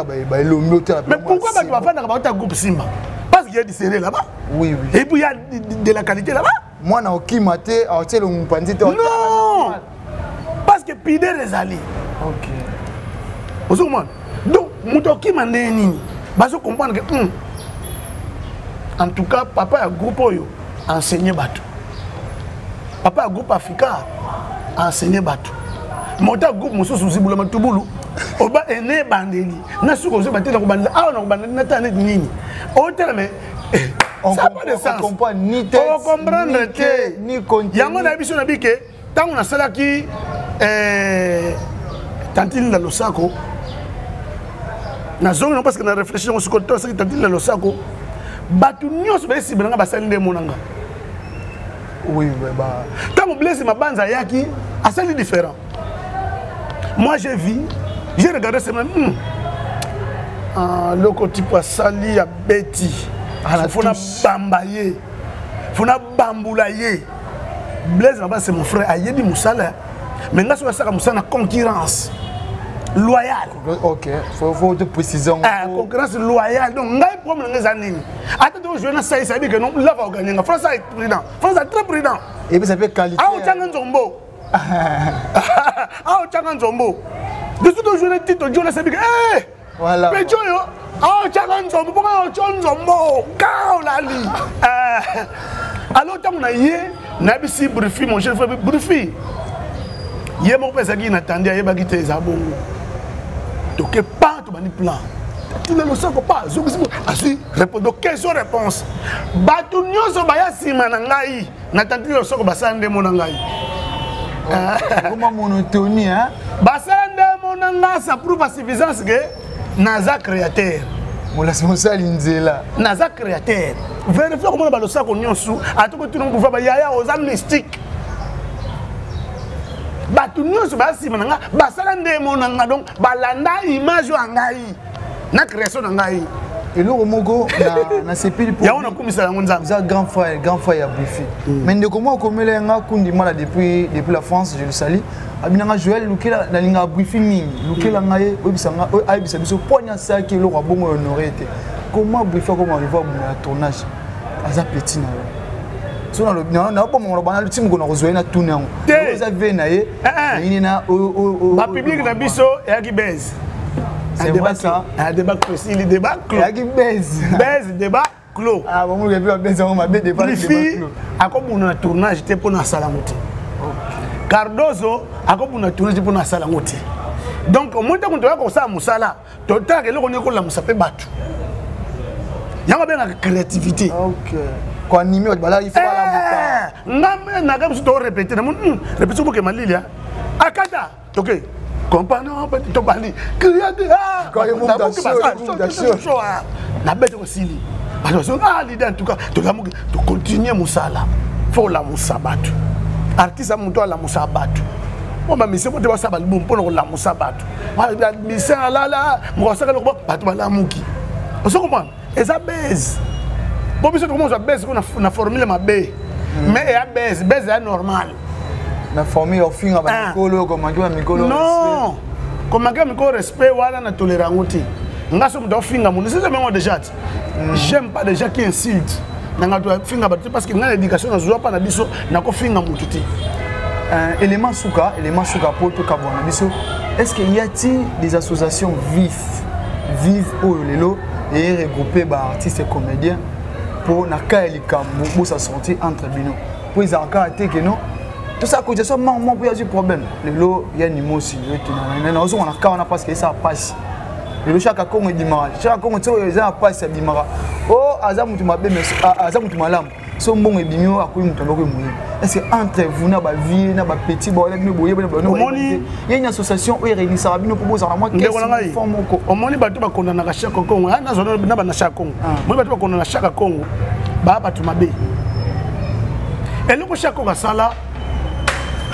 vas faire un groupe Simba? Parce qu'il y a du serré là-bas. Oui, oui. Et puis il y a de la qualité là-bas. Moi, je suis maté, je non! Parce que Pide les alliés. Ok. Donc, je vais comprendre que. En tout cas, papa a un groupe enseigné Batou. Papa a un groupe africain enseigné Batou. Mota groupe muso susi bulama tubulu oba ene bandeli na suko zo batela ko bandela ah na ko bandela na tane nini o tela mais ça pas de sens on comprend ni tête on comprendre que ni contenu yango na biso na bike tango na sala ki tantine la losako na zongo non parce que na réfléchir on se côté ça tantine la losako batu nyos ba sibanga basali nde monanga oui bah tango blesse ma banza yaki asali différent. Moi j'ai vu, j'ai regardé ce même. Le côté pour sali à Betty. Il faut bambayer. Il faut bamboulayer. Blaise là-bas c'est mon frère. Ayedi Moussala. Mais là sur ça Moussala concurrence loyale. OK, faut te préciser. Concurrence loyale. Donc ngai problème les années. Attends de jouer dans ça dit que non là va gagner. France est prudent. France est très prudent. Et puis ça fait qualité. Ah Tchanga Nzombo. Ah Tchanga Nzombo. De tout le jour le titre Dieu c'est eh voilà. Mais Dieu ah Tchanga Nzombo pourquoi Tchanga Nzombo kao lali. Alors tant na yé na bisi brifi mon cher frère brifi. Yé mon père qui n'attendait yé bagite za bongo. Donc pas to bani plan. Tu ne le sais pas. Asi répondre question réponse. Batu nyonso baya sima na ngai. N'attendait le soko basande mon ngai. Comment monotonie hein? Basande mon ngai ça prouve la suffisance que naza créateur. Mon responsable Nzela. Naza créateur. Vérifiez comment ba le sako nyonso atoko tu non pouvoir ba yaya aux âmes mystiques. Batu nyonso ba sima na ngai basande mon ngai donc balanda image wa ngai. Na création na ngai. Et le Romogo na sepili pour. Ya on a commis ça ngonza. Ça grand frère ya Brifi. Mais de comment komela nga kundi mala depuis la France, je le salue. Abinanga Joël Lukela na linga Brifi mingi. Lukela ngai obisanga aibisa biso ponya ça ki le bongo honoré té. comment briefer comment arriver à tournage aza petit na so na pas mon bana le team ko na rejoindre na tourner vous avez na ye ni na ba public na biso ya ki base c'est vrai ça un débat précis le débat clos ya ki base débat clos ah bon vous avez base on m'a débat clos a comme on a tournage te pour na salamuti Cardozo a comme on a tournage pour na salamuti donc au moins quand tu as comme ça musala total que le on est ko la musape batu yanga bien la créativité OK quoi animer bala il faut la ngam na comme tu répéter na répéter pour que malilia akata OK compagnon to bali créativité quand il monte d'action na bête aussi parce que l'idée en tout cas to continuer musala faut la musabatu artiste amuntu la musabatu on va mission pour te voir ça balbum pour la musabatu la mission là moi ça que le batu la muki on se comprend et ça baise bon biso comment ça baise qu'on a formule ma b mais ya baise est normal na formule au fin avec mikolo comme mikolo non comme mikolo respect wala na tolérance ngaso mdo finga mon c'est même déjà j'aime pas déjà qui insulte nanga to finga parce que ngana éducation na zoa pas na biso na ko finga mututi élément souka pour tout kabona biso est-ce qu'il y a-t-il des associations vives au lelo et regrouper ba artistes et comédiens pour na kaeli kambo pour sa sortie entre bino pour ils arrêter que non tout ça que je sois moi pour y a du problème lelo il y a nimo si na ozo na ka on a parce que ça passe lelo chaque kongo dimara chaque kongo tso ça passe dimara oh azamu tu mabe mais azamu tu malam so mbongo ebimio akoyi mutu ndoko moyi est-ce que entre vous na ba vie na ba petit ba bino boye bino omoni il y a une association où réunissent bino pour poser moi qu'est-ce forme ko omoni bato ba kona na chaque kongo na zona na ba na chaque kongo moi bato ba kona na chaque kongo ba bato mabe eloko chaque kongo sala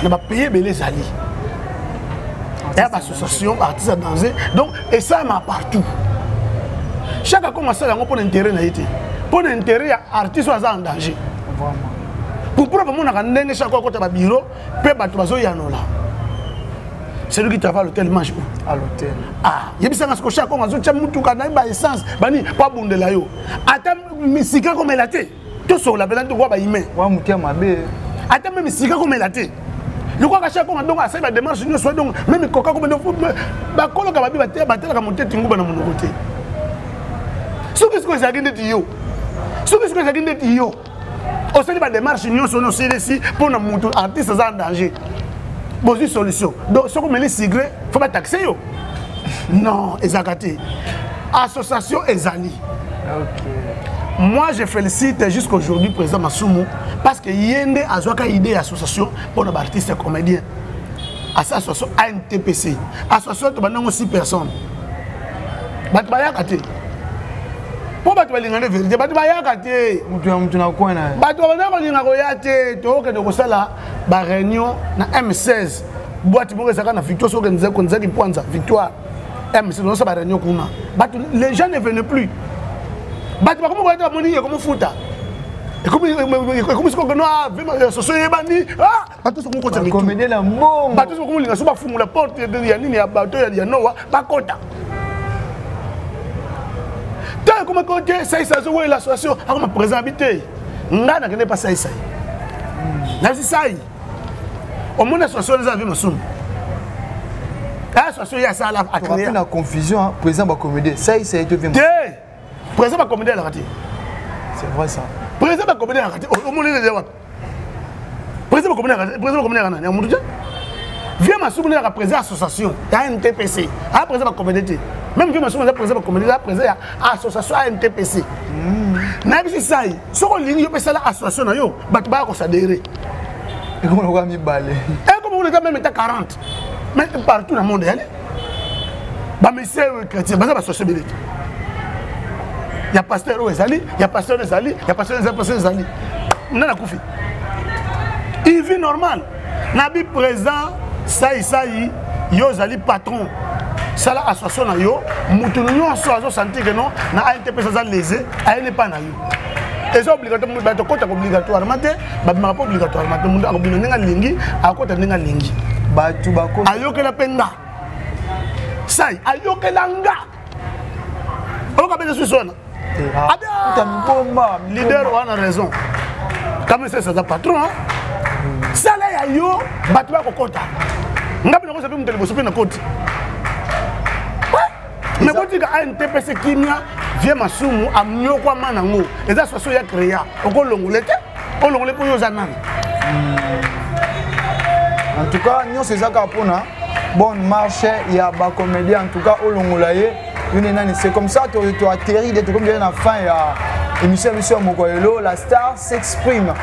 na ba payer belé zali il y a une association artistes à danger donc et ça m'a partout chaque kongo sala ngo pour intérêt na été pour l'intérêt artiste en danger vraiment pour preuve mon ndenge chaque fois côté ba bureau pe bato bazo yanola celui qui travaille à l'hôtel mange où à l'hôtel yebisa nga chaque fois bazo tia mutuka na ba essence bani pa bundela yo ata misika comme elle a été tout sur la belande quoi ba ime wa mutia mabe ata même misika comme elle a été le quoi chaque fois donc asa ba démarche nous soit donc même coca comme ba koloka ba bi ba tela ka monter tinguba na mon côté ce que ça gagne de yo ce que ça gagne de yo on se dit pas démarche nous sommes ici pour nos moutons artistes en danger bon une solution donc ce qu'on met les sigrés faut pas taxer yo non ezakati association ezali OK moi je félicite jusqu'aujourd'hui président Masumu parce que yende azwaka idée association pour nos artistes et comédiens association ANTPC association to banango 6 personnes bat bayakati pour bato balingana vérité bato bayaka te mutu na ko na bato bana balinga ko ya te to ke ko sala ba réunion na M16 boîte mo ezaka na victoire so ke nze ko nze ki Pwanza victoire M16 no sa ba réunion kuna bato les gens ne venaient plus bato ba ko mo ba moni ko mo futa et comme ce qu'on a vu société bani bato so ko tsa comédien la mbongo bato so ko linga so ba fumu la porte ya nini ya bato ya noa ba kota comme côté ça ça joue l'association comme président habité ngana que n'est pas ça ça là c'est ça au moins l'association les avis Masumu l'association il y a ça là à créer la confusion président va comédie ça ça été vu président va comédie à la raté c'est vrai ça président va comédie à la raté au moins les gens président va comédie à la raté viens Masumu la président association il y a une TPC à président va comédie même que Masumu président va comédie là président association ANTPC na bisi sai soko ligne yo pesa la association na yo bato ba ko s'adhérer et comment on va mi balé et comme on est même à 40 mais partout dans le monde allez ba monsieur chrétien ba association belé il y a pasteur Ezali il y a pasteur Ezali il y a pasteur Ezali na kufi il vit normal na bi président sai yo zali patron sala association na yo mutu nyonso azo sentir que non na ANTP ça lésé ayene pas na yo et obligatoire ba to kota obligatoirement te ba ma pas obligatoirement te mundu akobino ninga lingi akota ninga lingi ba tu ba ko ayokela penga sai ayokela nga oka beza susona Leader, on a raison. Comme c'est ça, patron. Ça là, il y a yo, battu à Kokota. On a bien pensé que nous devons faire côté. Mais quand tu as un TPC Kimia, viens ma soumu, à mieux quoi manango. Et ça, soit créé. On peut l'ongolette, on l'ongolette pour Yosanan. En tout cas, nous c'est ça qu'on a. Bon marché, il y a des comédiens, en tout cas, au Longolaye. C'est comme ça, tu atterris, tu comme à la fin, il y a émission Mokoyelo, la star s'exprime.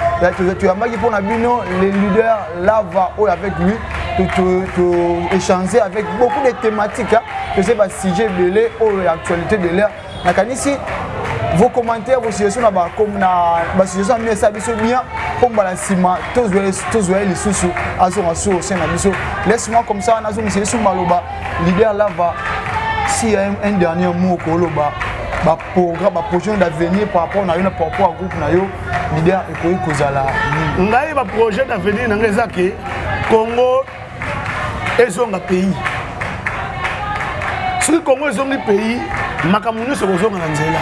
Tu as marqué pour Nabino, les leaders là va avec lui, tu échanger avec beaucoup de thématiques. Je sais pas si j'ai belé ou l'actualité de l'air. Ici, vos commentaires, vos suggestions, comme la suggestion, mais ça bien, comme la cima, tous les sous laisse-moi comme ça, c'est sous Maloba, leader là va. S'il y a un dernier mot pour le programme, projet d'avenir par rapport à notre groupe, leader et pour Kozala. On a un projet d'avenir dans les acquis. Congo est un pays. Si le Congo est un pays, Makamouni se rejoint en Anzela.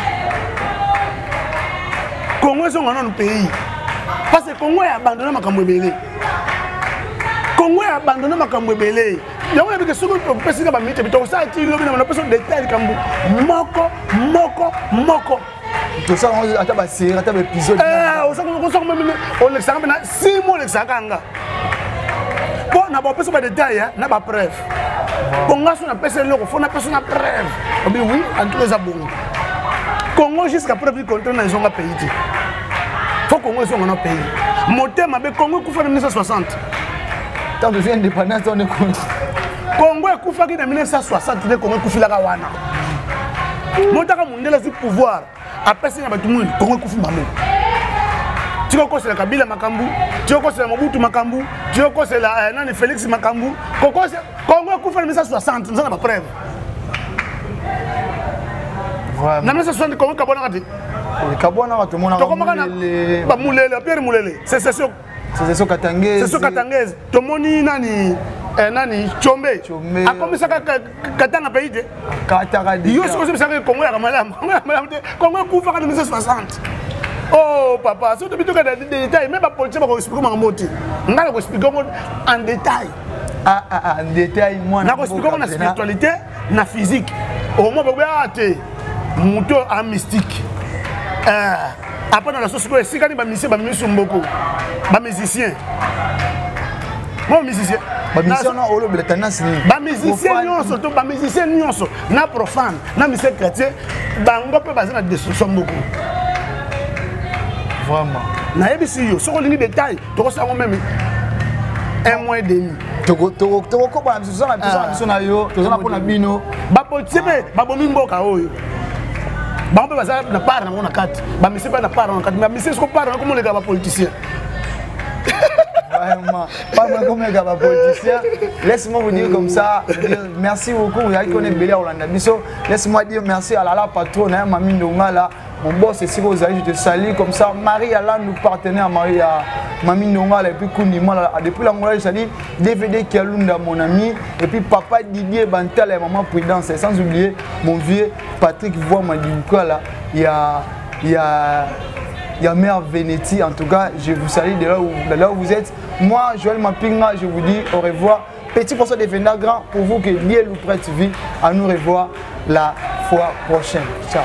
Congo est un pays. Parce que Congo a abandonné Makamouébélé. Congo a abandonné Makamouébélé. Il y a des choses qui sont très importantes. Il y a des détails moko. Tout ça, on a un épisode. On a 6 mois. Bon, on a pas de détails, on a pas de preuves. On a une preuve. Oui, en tout cas, bon. Congo, jusqu'à preuve du contraire, ils ont un pays. Il faut que Congo soit un pays. Mon thème avec Congo, il faut en 1960. Tant que j'ai indépendance, on est Congo est coupé en 1960, le Congo est coupé la Gawana. Montaka Mundela du pouvoir, après c'est tout le monde, Congo est coupé Mamou. Tu vois quoi c'est la Kabila Makambu, tu vois quoi c'est la Mobutu Makambu, tu vois quoi c'est la Nani Félix Makambu. Congo est coupé en 1960, nous avons la preuve. En 1960, Congo est Kabona Gati. Kabona Gati, mon ami. Pierre Moulele, c'est ça. C'est ça Katangaise. C'est ça Katangaise. Tout le monde Nani. Nani Chombe a comme ça Katanga pays de Kataradi yo c'est ça que Congo ya malam Congo kufa en 1960. Oh papa so depuis tout des détails même pas politique va expliquer mon moti on va expliquer en détail en détail moi na expliquer la spiritualité na physique au moins ba ate muto en mystique après dans la société si quand ba musicien beaucoup ba musicien bon musicien musicien nyonso na profane na musicien chrétien bango pe basé na destruction beaucoup vraiment na yebisi yo soko lingi détail to ko sango même 1 mois et demi to ko ba musicien na yo to na pona bino ba politibe ba bomi mboka oyo bango pe basé na part na mona kati ba musicien pa na part na kati ba musicien ko part na comme les gars ba politiciens. Vraiment, pas moi comme les gars politiciens. Laisse-moi vous dire comme ça, merci beaucoup. Vous avez connu Bélia Olanda Bisso. Laisse-moi dire merci à la patronne, Mamie Ndongala. Mon boss, c'est vous allez, je te salue comme ça. Marie Alain, nous partenaires, Marie Mamie Ndongala et puis Kounima. Depuis la moulage, je dis DVD Kialunda, mon ami. Et puis papa Didier Bantal et maman Prudence. Et sans oublier mon vieux Patrick Voix là. Il y a Mère Venetti, en tout cas, je vous salue de là où vous êtes. Moi, Joël Mapinga, je vous dis au revoir. Petit pour ça devenir grand pour vous que Lié Loupret TV. À nous revoir la fois prochaine. Ciao.